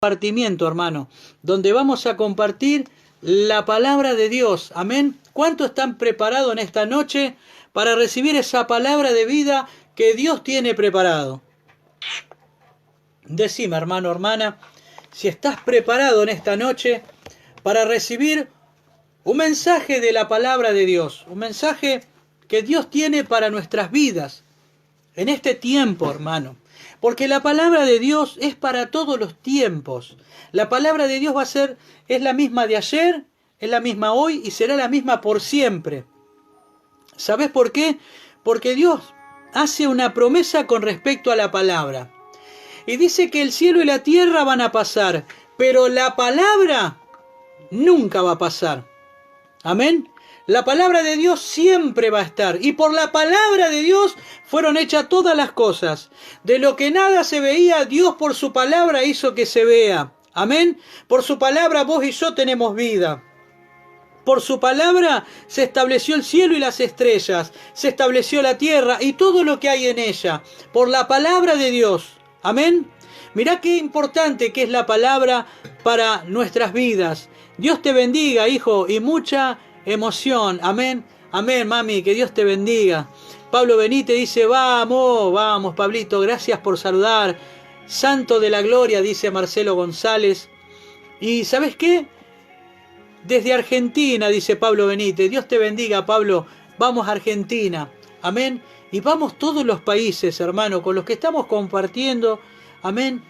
compartimiento, hermano, donde vamos a compartir la palabra de Dios. Amén. ¿Cuántos están preparados en esta noche para recibir esa palabra de vida que Dios tiene preparado? Decime, hermano, hermana, si estás preparado en esta noche para recibir un mensaje de la palabra de Dios, un mensaje que Dios tiene para nuestras vidas en este tiempo, hermano. Porque la palabra de Dios es para todos los tiempos. La palabra de Dios es la misma de ayer, es la misma hoy y será la misma por siempre. ¿Sabes por qué? Porque Dios hace una promesa con respecto a la palabra. Y dice que el cielo y la tierra van a pasar, pero la palabra nunca va a pasar. Amén. La palabra de Dios siempre va a estar. Y por la palabra de Dios fueron hechas todas las cosas. De lo que nada se veía, Dios por su palabra hizo que se vea. Amén. Por su palabra vos y yo tenemos vida. Por su palabra se estableció el cielo y las estrellas. Se estableció la tierra y todo lo que hay en ella. Por la palabra de Dios. Amén. Mirá qué importante que es la palabra para nuestras vidas. Dios te bendiga, hijo, y mucha emoción. Amén. Amén, mami, que Dios te bendiga. Pablo Benítez dice, vamos, Pablito, gracias por saludar. Santo de la gloria, dice Marcelo González. Y ¿sabes qué? Desde Argentina, dice Pablo Benítez. Dios te bendiga, Pablo. Vamos a Argentina. Amén. Y vamos todos los países, hermano, con los que estamos compartiendo. Amén.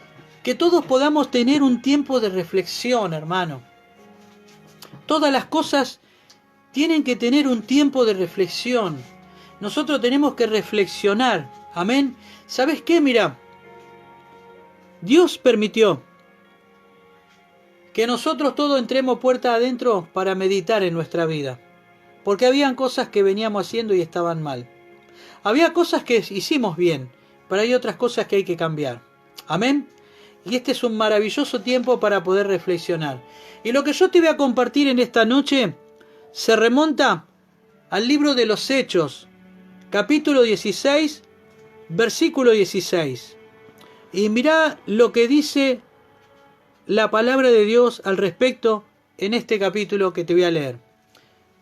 Que todos podamos tener un tiempo de reflexión, hermano. Todas las cosas tienen que tener un tiempo de reflexión. Nosotros tenemos que reflexionar. Amén. ¿Sabes qué? Mira, Dios permitió que nosotros todos entremos puerta adentro para meditar en nuestra vida. Porque habían cosas que veníamos haciendo y estaban mal. Había cosas que hicimos bien, pero hay otras cosas que hay que cambiar. Amén. Y este es un maravilloso tiempo para poder reflexionar. Y lo que yo te voy a compartir en esta noche se remonta al libro de los Hechos, capítulo 16, versículo 16. Y mirá lo que dice la palabra de Dios al respecto en este capítulo que te voy a leer.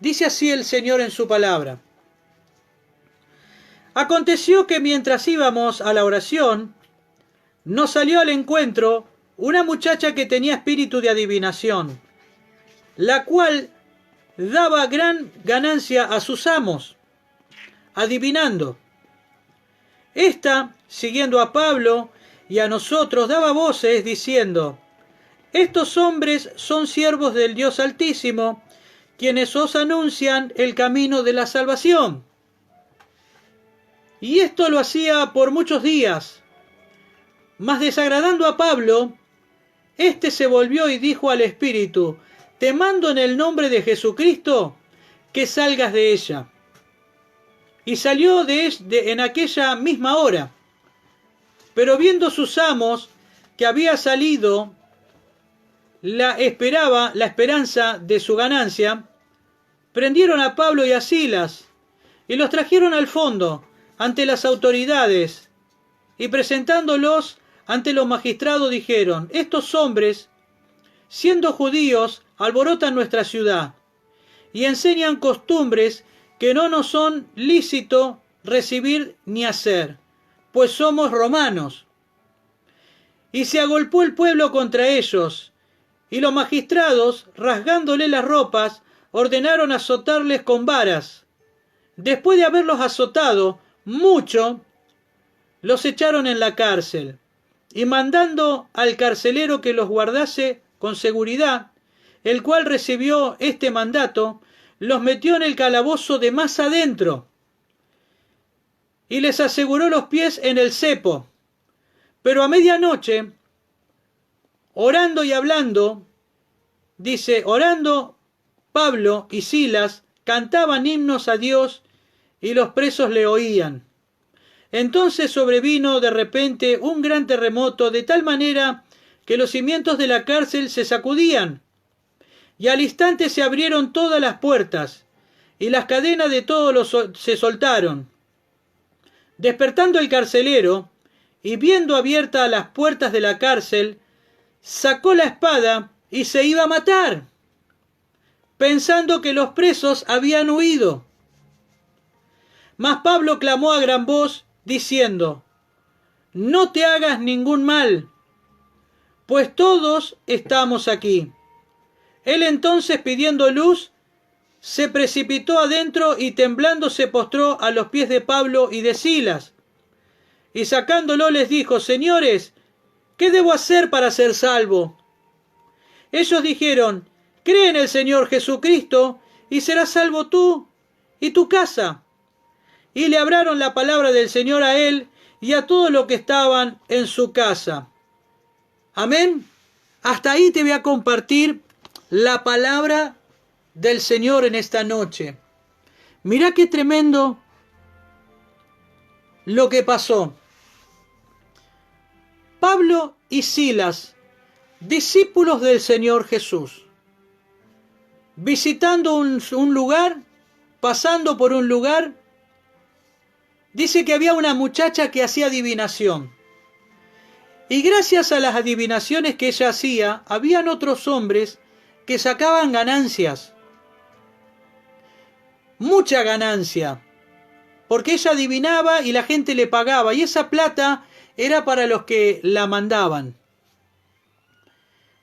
Dice así el Señor en su palabra. Aconteció que mientras íbamos a la oración, nos salió al encuentro una muchacha que tenía espíritu de adivinación, la cual daba gran ganancia a sus amos, adivinando. Esta, siguiendo a Pablo y a nosotros, daba voces diciendo, estos hombres son siervos del Dios Altísimo, quienes os anuncian el camino de la salvación. Y esto lo hacía por muchos días. Mas desagradando a Pablo, éste se volvió y dijo al espíritu, te mando en el nombre de Jesucristo que salgas de ella. Y salió en aquella misma hora. Pero viendo sus amos que había salido, la esperanza de su ganancia, prendieron a Pablo y a Silas y los trajeron al fondo ante las autoridades, y presentándolos ante los magistrados dijeron, estos hombres, siendo judíos, alborotan nuestra ciudad, y enseñan costumbres que no nos son lícito recibir ni hacer, pues somos romanos. Y se agolpó el pueblo contra ellos, y los magistrados, rasgándole las ropas, ordenaron azotarles con varas. Después de haberlos azotado mucho, los echaron en la cárcel, y mandando al carcelero que los guardase con seguridad, el cual recibió este mandato, los metió en el calabozo de más adentro, y les aseguró los pies en el cepo. Pero a medianoche, orando y hablando, dice, orando Pablo y Silas cantaban himnos a Dios, y los presos le oían. Entonces sobrevino de repente un gran terremoto, de tal manera que los cimientos de la cárcel se sacudían, y al instante se abrieron todas las puertas, y las cadenas de todos se soltaron. Despertando el carcelero, y viendo abiertas las puertas de la cárcel, sacó la espada y se iba a matar, pensando que los presos habían huido. Mas Pablo clamó a gran voz, diciendo: no te hagas ningún mal, pues todos estamos aquí. Él entonces, pidiendo luz, se precipitó adentro y temblando se postró a los pies de Pablo y de Silas. Y sacándolo les dijo: señores, ¿qué debo hacer para ser salvo? Ellos dijeron: cree en el Señor Jesucristo y serás salvo tú y tu casa. Y le hablaron la palabra del Señor a él y a todos los que estaban en su casa. Amén. Hasta ahí te voy a compartir la palabra del Señor en esta noche. Mirá qué tremendo lo que pasó. Pablo y Silas, discípulos del Señor Jesús, visitando un lugar, pasando por un lugar, dice que había una muchacha que hacía adivinación. Y gracias a las adivinaciones que ella hacía, habían otros hombres que sacaban ganancias. Mucha ganancia. Porque ella adivinaba y la gente le pagaba. Y esa plata era para los que la mandaban.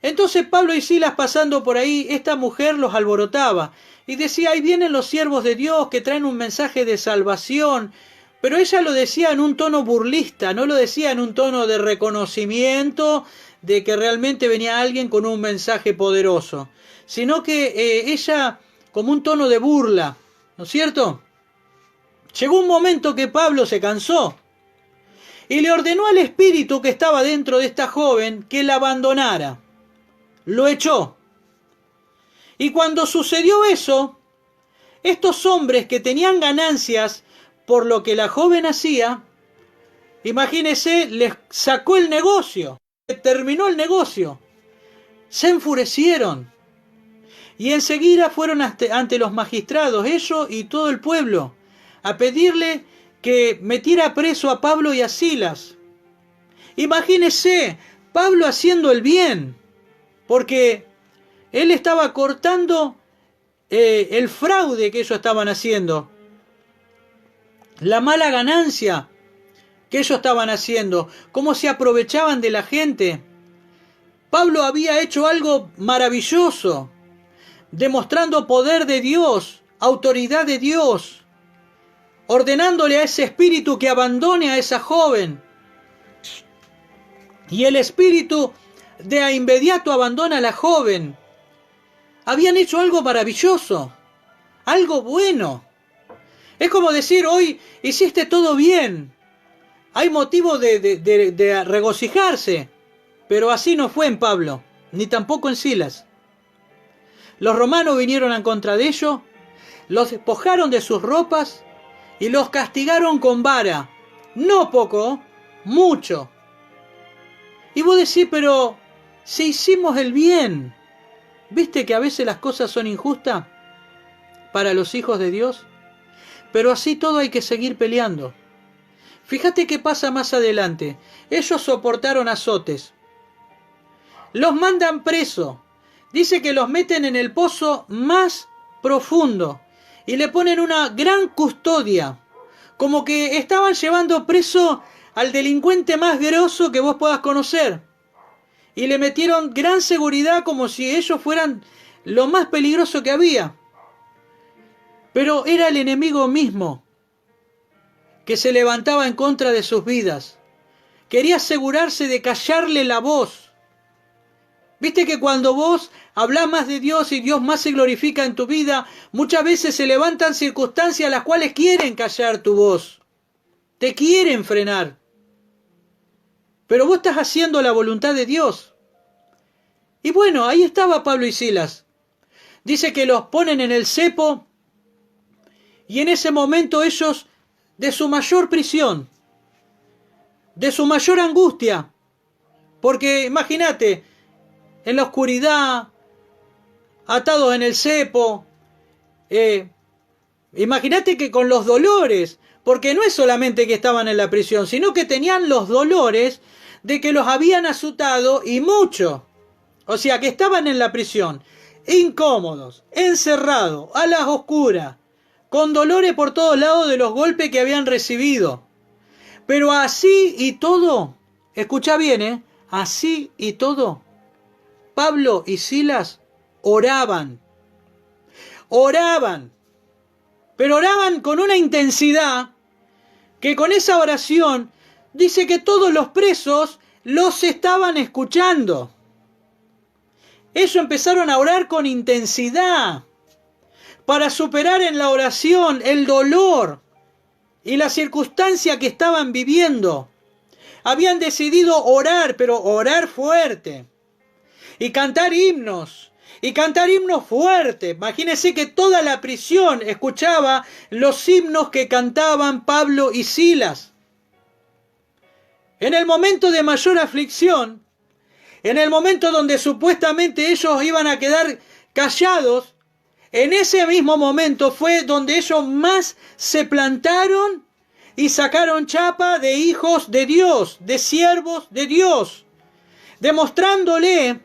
Entonces Pablo y Silas, pasando por ahí, esta mujer los alborotaba. Y decía: ahí vienen los siervos de Dios que traen un mensaje de salvación. Pero ella lo decía en un tono burlista, no lo decía en un tono de reconocimiento de que realmente venía alguien con un mensaje poderoso, sino que ella como un tono de burla, ¿no es cierto? Llegó un momento que Pablo se cansó y le ordenó al espíritu que estaba dentro de esta joven que la abandonara. Lo echó. Y cuando sucedió eso, estos hombres que tenían ganancias por lo que la joven hacía, imagínese, les sacó el negocio, terminó el negocio, se enfurecieron y enseguida fueron ante los magistrados, ellos y todo el pueblo, a pedirle que metiera preso a Pablo y a Silas. Imagínese, Pablo haciendo el bien, porque él estaba cortando el fraude que ellos estaban haciendo, la mala ganancia que ellos estaban haciendo, cómo se aprovechaban de la gente. Pablo había hecho algo maravilloso, demostrando poder de Dios, autoridad de Dios, ordenándole a ese espíritu que abandone a esa joven. Y el espíritu de inmediato abandona a la joven. Habían hecho algo maravilloso, algo bueno. Es como decir: hoy hiciste todo bien. Hay motivo de regocijarse. Pero así no fue en Pablo, ni tampoco en Silas. Los romanos vinieron en contra de ellos, los despojaron de sus ropas y los castigaron con vara. No poco, mucho. Y vos decís: pero si hicimos el bien. ¿Viste que a veces las cosas son injustas para los hijos de Dios? Pero así todo hay que seguir peleando. Fíjate qué pasa más adelante. Ellos soportaron azotes. Los mandan preso. Dice que los meten en el pozo más profundo y le ponen una gran custodia. Como que estaban llevando preso al delincuente más grosso que vos puedas conocer. Y le metieron gran seguridad como si ellos fueran lo más peligroso que había. Pero era el enemigo mismo que se levantaba en contra de sus vidas. Quería asegurarse de callarle la voz. Viste que cuando vos hablás más de Dios y Dios más se glorifica en tu vida, muchas veces se levantan circunstancias las cuales quieren callar tu voz. Te quieren frenar. Pero vos estás haciendo la voluntad de Dios. Y bueno, ahí estaba Pablo y Silas. Dice que los ponen en el cepo. Y en ese momento ellos, de su mayor prisión, de su mayor angustia, porque imagínate, en la oscuridad, atados en el cepo, imagínate que con los dolores, porque no es solamente que estaban en la prisión, sino que tenían los dolores de que los habían azotado y mucho. O sea, que estaban en la prisión, incómodos, encerrados, a las oscuras, con dolores por todos lados de los golpes que habían recibido. Pero así y todo, escucha bien, así y todo, Pablo y Silas oraban, pero oraban con una intensidad que con esa oración dice que todos los presos los estaban escuchando. Ellos empezaron a orar con intensidad para superar en la oración el dolor y la circunstancia que estaban viviendo. Habían decidido orar, pero orar fuerte. Y cantar himnos fuertes. Imagínense que toda la prisión escuchaba los himnos que cantaban Pablo y Silas. En el momento de mayor aflicción, en el momento donde supuestamente ellos iban a quedar callados, en ese mismo momento fue donde ellos más se plantaron y sacaron chapa de hijos de Dios, de siervos de Dios, demostrándole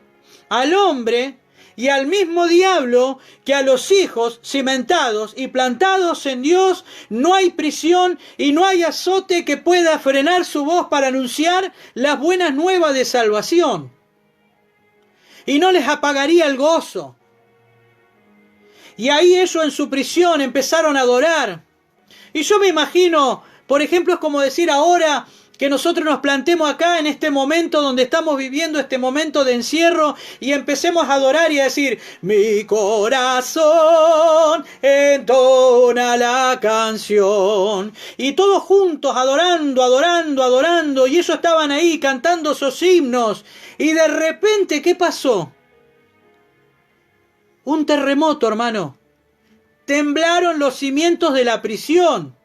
al hombre y al mismo diablo que a los hijos cimentados y plantados en Dios no hay prisión y no hay azote que pueda frenar su voz para anunciar las buenas nuevas de salvación. Y no les apagaría el gozo. Y ahí ellos en su prisión empezaron a adorar. Y yo me imagino, por ejemplo, es como decir ahora que nosotros nos plantemos acá en este momento donde estamos viviendo este momento de encierro y empecemos a adorar y a decir: mi corazón entona la canción. Y todos juntos adorando. Y ellos estaban ahí cantando esos himnos. Y de repente, ¿qué pasó? Un terremoto, hermano. Temblaron los cimientos de la prisión.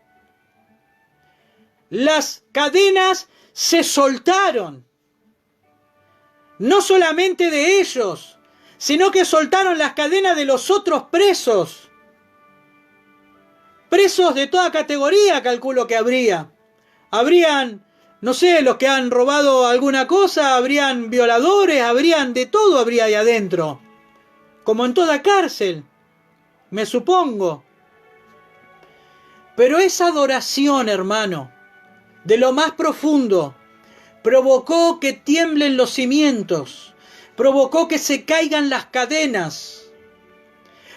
Las cadenas se soltaron. No solamente de ellos, sino que soltaron las cadenas de los otros presos. Presos de toda categoría, calculo que habría. Habrían, no sé, los que han robado alguna cosa, habrían violadores, habrían de todo, habría ahí adentro. Como en toda cárcel, me supongo. Pero esa adoración, hermano, de lo más profundo, provocó que tiemblen los cimientos, provocó que se caigan las cadenas.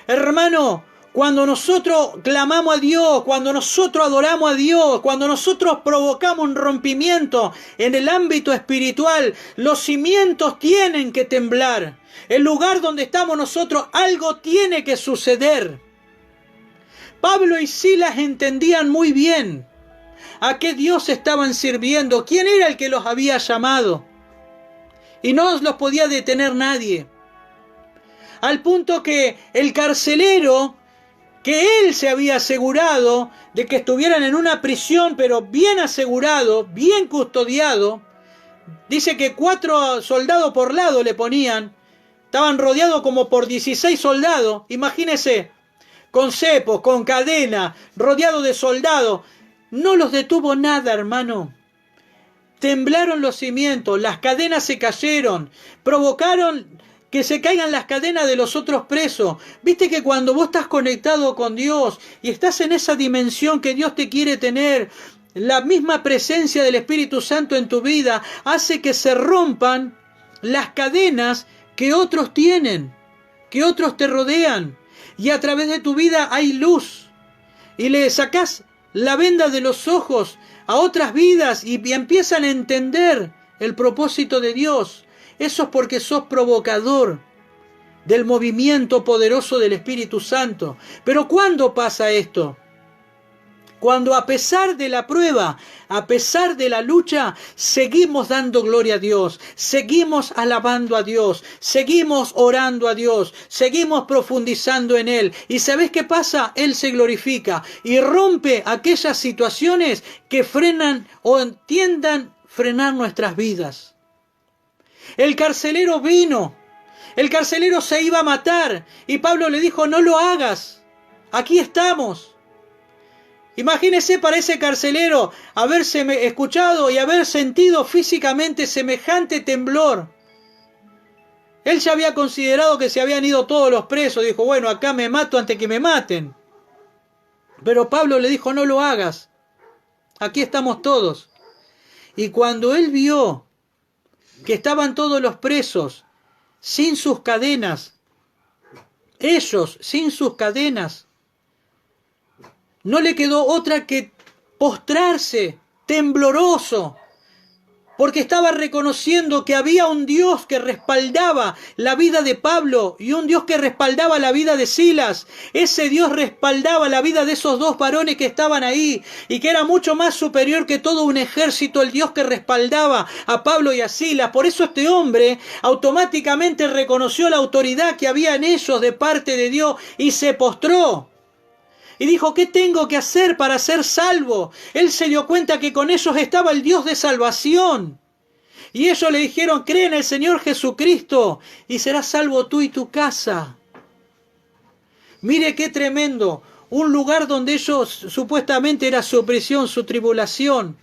Hermano, cuando nosotros clamamos a Dios, cuando nosotros adoramos a Dios, cuando nosotros provocamos un rompimiento en el ámbito espiritual, los cimientos tienen que temblar. El lugar donde estamos nosotros, algo tiene que suceder. Pablo y Silas entendían muy bien a qué Dios estaban sirviendo, quién era el que los había llamado. Y no los podía detener nadie. Al punto que el carcelero, que él se había asegurado de que estuvieran en una prisión, pero bien asegurado, bien custodiado, dice que 4 soldados por lado le ponían, estaban rodeados como por 16 soldados, imagínese, con cepos, con cadena, rodeados de soldados. No los detuvo nada, hermano. Temblaron los cimientos, las cadenas se cayeron, provocaron que se caigan las cadenas de los otros presos. Viste que cuando vos estás conectado con Dios y estás en esa dimensión que Dios te quiere tener, la misma presencia del Espíritu Santo en tu vida hace que se rompan las cadenas que otros tienen, que otros te rodean. Y a través de tu vida hay luz. Y le sacás la venda de los ojos a otras vidas y empiezan a entender el propósito de Dios. Eso es porque sos provocador del movimiento poderoso del Espíritu Santo. Pero ¿cuándo pasa esto? Cuando a pesar de la prueba, a pesar de la lucha, seguimos dando gloria a Dios, seguimos alabando a Dios, seguimos orando a Dios, seguimos profundizando en Él. ¿Y sabés qué pasa? Él se glorifica y rompe aquellas situaciones que frenan o tiendan frenar nuestras vidas. El carcelero vino, el carcelero se iba a matar y Pablo le dijo: no lo hagas, aquí estamos. Imagínese para ese carcelero haberse escuchado y haber sentido físicamente semejante temblor. Él ya había considerado que se habían ido todos los presos. Dijo, bueno, acá me mato antes que me maten. Pero Pablo le dijo, no lo hagas. Aquí estamos todos. Y cuando él vio que estaban todos los presos sin sus cadenas, ellos sin sus cadenas, no le quedó otra que postrarse, tembloroso, porque estaba reconociendo que había un Dios que respaldaba la vida de Pablo y un Dios que respaldaba la vida de Silas. Ese Dios respaldaba la vida de esos dos varones que estaban ahí y que era mucho más superior que todo un ejército, el Dios que respaldaba a Pablo y a Silas. Por eso este hombre automáticamente reconoció la autoridad que había en ellos de parte de Dios y se postró. Y dijo, ¿qué tengo que hacer para ser salvo? Él se dio cuenta que con ellos estaba el Dios de salvación. Y ellos le dijeron, cree en el Señor Jesucristo y serás salvo tú y tu casa. Mire qué tremendo. Un lugar donde ellos supuestamente era su prisión, su tribulación.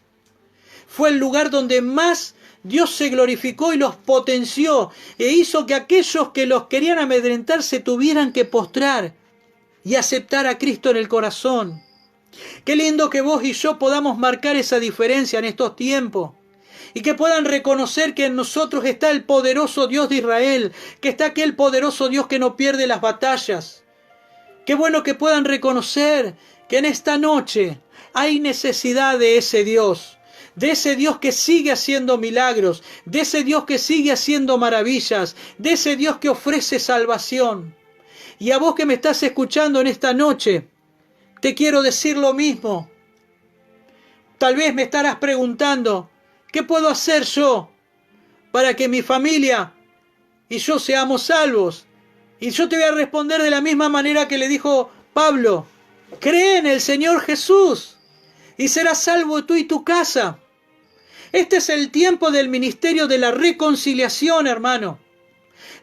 Fue el lugar donde más Dios se glorificó y los potenció. E hizo que aquellos que los querían amedrentar se tuvieran que postrar y aceptar a Cristo en el corazón. Qué lindo que vos y yo podamos marcar esa diferencia en estos tiempos. Y que puedan reconocer que en nosotros está el poderoso Dios de Israel. Que está aquel poderoso Dios que no pierde las batallas. Qué bueno que puedan reconocer que en esta noche hay necesidad de ese Dios. De ese Dios que sigue haciendo milagros. De ese Dios que sigue haciendo maravillas. De ese Dios que ofrece salvación. Y a vos que me estás escuchando en esta noche, te quiero decir lo mismo. Tal vez me estarás preguntando, ¿qué puedo hacer yo para que mi familia y yo seamos salvos? Y yo te voy a responder de la misma manera que le dijo Pablo. Cree en el Señor Jesús y serás salvo tú y tu casa. Este es el tiempo del ministerio de la reconciliación, hermano.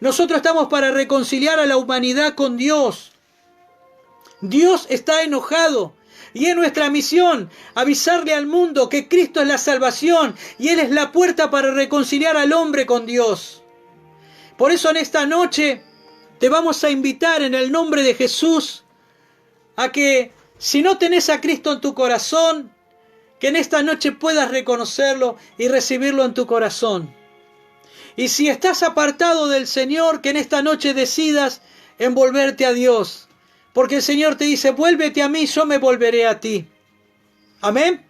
Nosotros estamos para reconciliar a la humanidad con Dios. Dios está enojado y es nuestra misión avisarle al mundo que Cristo es la salvación y Él es la puerta para reconciliar al hombre con Dios. Por eso en esta noche te vamos a invitar en el nombre de Jesús a que si no tenés a Cristo en tu corazón, que en esta noche puedas reconocerlo y recibirlo en tu corazón. Y si estás apartado del Señor, que en esta noche decidas en volverte a Dios. Porque el Señor te dice, vuélvete a mí, yo me volveré a ti. Amén.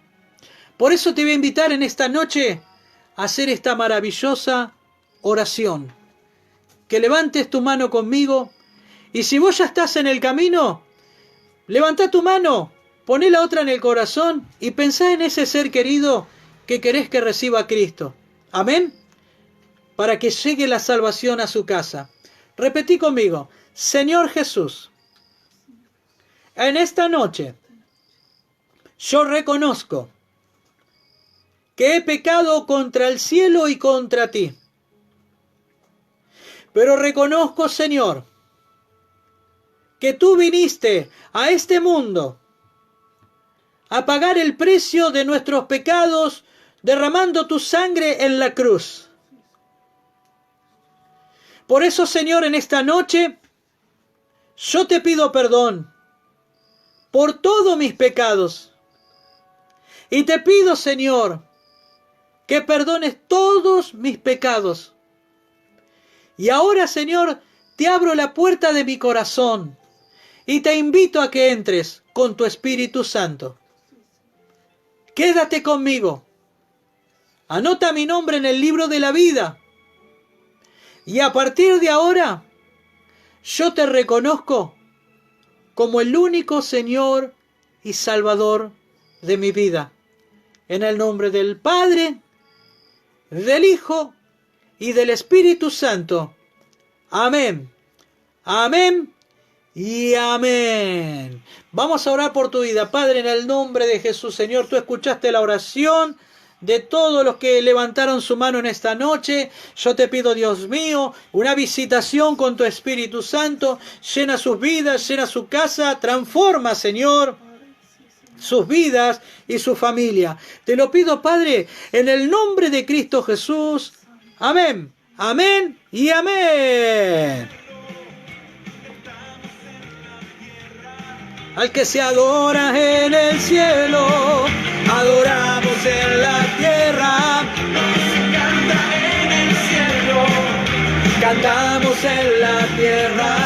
Por eso te voy a invitar en esta noche a hacer esta maravillosa oración. Que levantes tu mano conmigo. Y si vos ya estás en el camino, levantá tu mano, poné la otra en el corazón y pensá en ese ser querido que querés que reciba a Cristo. Amén. Para que llegue la salvación a su casa. Repetí conmigo, Señor Jesús, en esta noche yo reconozco que he pecado contra el cielo y contra ti. Pero reconozco, Señor, que tú viniste a este mundo a pagar el precio de nuestros pecados derramando tu sangre en la cruz. Por eso, Señor, en esta noche, yo te pido perdón por todos mis pecados. Y te pido, Señor, que perdones todos mis pecados. Y ahora, Señor, te abro la puerta de mi corazón y te invito a que entres con tu Espíritu Santo. Quédate conmigo. Anota mi nombre en el libro de la vida. Y a partir de ahora, yo te reconozco como el único Señor y Salvador de mi vida. En el nombre del Padre, del Hijo y del Espíritu Santo. Amén. Amén y amén. Vamos a orar por tu vida. Padre, en el nombre de Jesús, Señor, tú escuchaste la oración de todos los que levantaron su mano en esta noche. Yo te pido, Dios mío, una visitación con tu Espíritu Santo. Llena sus vidas, llena su casa, transforma, Señor, sus vidas y su familia. Te lo pido, Padre, en el nombre de Cristo Jesús. Amén Amén y amén. Al que se adora en el cielo, adoramos en la tierra. Nos canta en el cielo, cantamos en la tierra.